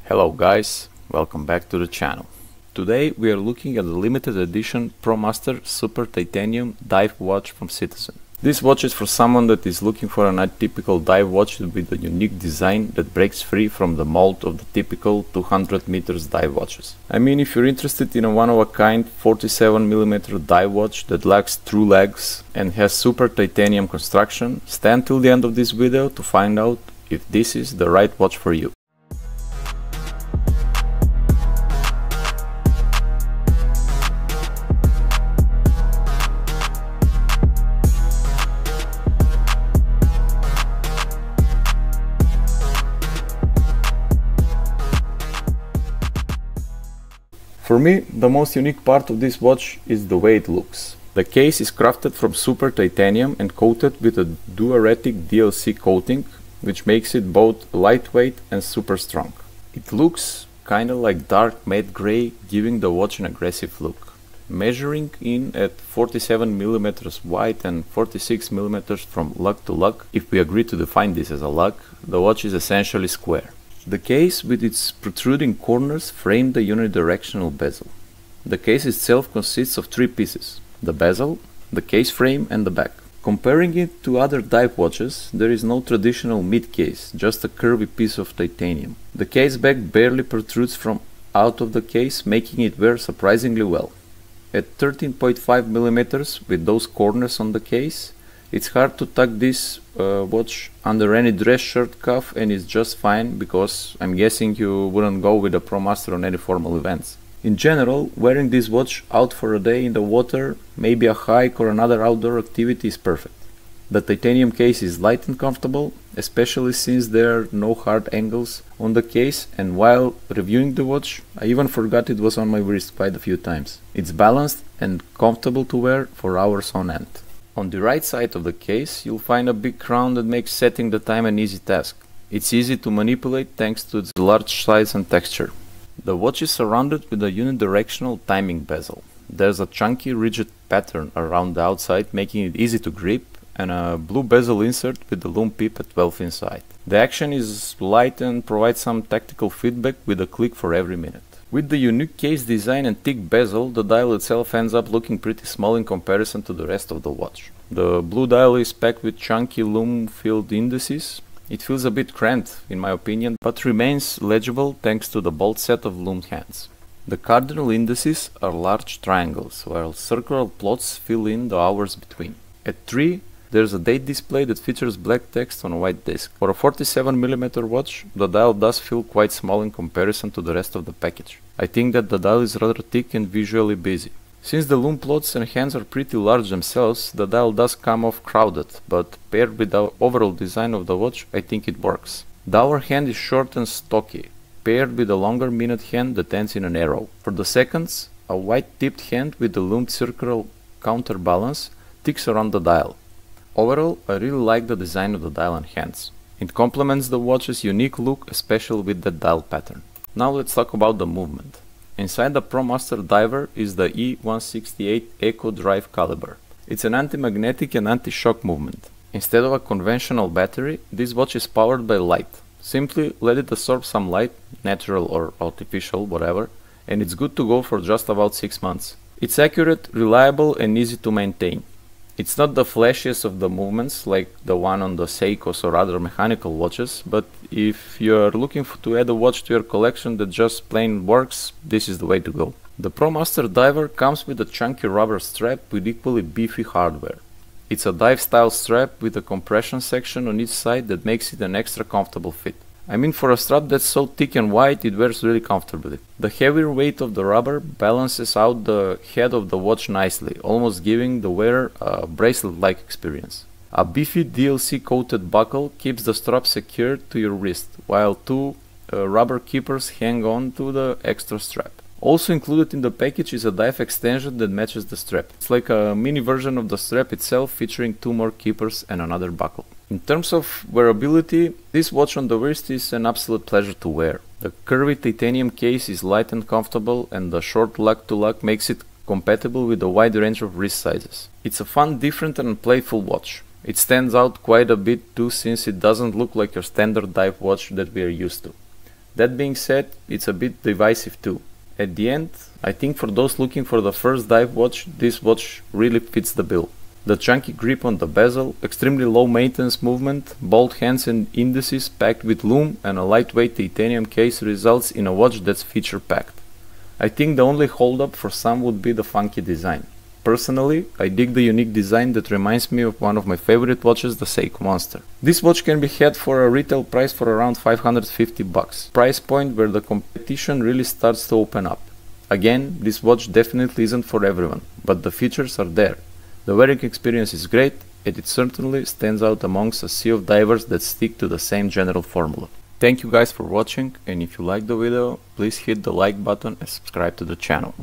Hello guys, welcome back to the channel. Today we are looking at the limited edition Promaster Super Titanium dive watch from Citizen. This watch is for someone that is looking for an atypical dive watch with a unique design that breaks free from the mold of the typical 200 meters dive watches. I mean, if you're interested in a one-of-a-kind 47mm dive watch that lacks true legs and has super titanium construction, stay until the end of this video to find out if this is the right watch for you. For me, the most unique part of this watch is the way it looks. The case is crafted from super titanium and coated with a duoretic DLC coating, which makes it both lightweight and super strong. It looks kinda like dark matte grey, giving the watch an aggressive look. Measuring in at 47mm wide and 46mm from lug to lug, if we agree to define this as a lug, the watch is essentially square. The case with its protruding corners frame the unidirectional bezel. The case itself consists of three pieces: the bezel, the case frame and the back. Comparing it to other dive watches, there is no traditional mid-case, just a curvy piece of titanium. The case back barely protrudes from out of the case, making it wear surprisingly well. At 13.5mm with those corners on the case, it's hard to tuck this watch under any dress shirt cuff, and it's just fine because I'm guessing you wouldn't go with a Promaster on any formal events. In general, wearing this watch out for a day in the water, maybe a hike or another outdoor activity is perfect. The titanium case is light and comfortable, especially since there are no hard angles on the case, and while reviewing the watch, I even forgot it was on my wrist quite a few times. It's balanced and comfortable to wear for hours on end. On the right side of the case, you'll find a big crown that makes setting the time an easy task. It's easy to manipulate thanks to its large size and texture. The watch is surrounded with a unidirectional timing bezel. There's a chunky, rigid pattern around the outside, making it easy to grip, and a blue bezel insert with the lume pip at 12 inside. The action is light and provides some tactical feedback with a click for every minute. With the unique case design and thick bezel, the dial itself ends up looking pretty small in comparison to the rest of the watch. The blue dial is packed with chunky lume-filled indices. It feels a bit cramped, in my opinion, but remains legible thanks to the bold set of lume hands. The cardinal indices are large triangles, while circular plots fill in the hours between. At 3, there's a date display that features black text on a white disc. For a 47mm watch, the dial does feel quite small in comparison to the rest of the package. I think that the dial is rather thick and visually busy. Since the lume plots and hands are pretty large themselves, the dial does come off crowded, but paired with the overall design of the watch, I think it works. The hour hand is short and stocky, paired with a longer minute hand that ends in an arrow. For the seconds, a white tipped hand with the lumed circular counterbalance ticks around the dial. Overall, I really like the design of the dial and hands. It complements the watch's unique look, especially with the dial pattern. Now let's talk about the movement. Inside the Promaster diver is the E168 Eco Drive caliber. It's an anti-magnetic and anti-shock movement. Instead of a conventional battery, this watch is powered by light. Simply let it absorb some light, natural or artificial, whatever, and it's good to go for just about 6 months. It's accurate, reliable and easy to maintain. It's not the flashiest of the movements like the one on the Seikos or other mechanical watches, but if you're looking to add a watch to your collection that just plain works, this is the way to go. The Promaster diver comes with a chunky rubber strap with equally beefy hardware. It's a dive style strap with a compression section on each side that makes it an extra comfortable fit. I mean, for a strap that's so thick and wide, it wears really comfortably. The heavier weight of the rubber balances out the head of the watch nicely, almost giving the wearer a bracelet-like experience. A beefy DLC-coated buckle keeps the strap secured to your wrist, while two rubber keepers hang on to the extra strap. Also included in the package is a dive extension that matches the strap. It's like a mini version of the strap itself, featuring 2 more keepers and another buckle. In terms of wearability, this watch on the wrist is an absolute pleasure to wear. The curvy titanium case is light and comfortable, and the short lug-to-lug makes it compatible with a wide range of wrist sizes. It's a fun, different and playful watch. It stands out quite a bit too, since it doesn't look like your standard dive watch that we are used to. That being said, it's a bit divisive too. At the end, I think for those looking for the first dive watch, this watch really fits the bill. The chunky grip on the bezel, extremely low maintenance movement, bold hands and indices packed with lume, and a lightweight titanium case results in a watch that's feature packed. I think the only holdup for some would be the funky design. Personally, I dig the unique design that reminds me of one of my favorite watches, the Seiko Monster. This watch can be had for a retail price for around $550, price point where the competition really starts to open up. Again, this watch definitely isn't for everyone, but the features are there. The wearing experience is great, and it certainly stands out amongst a sea of divers that stick to the same general formula. Thank you guys for watching, and if you liked the video, please hit the like button and subscribe to the channel.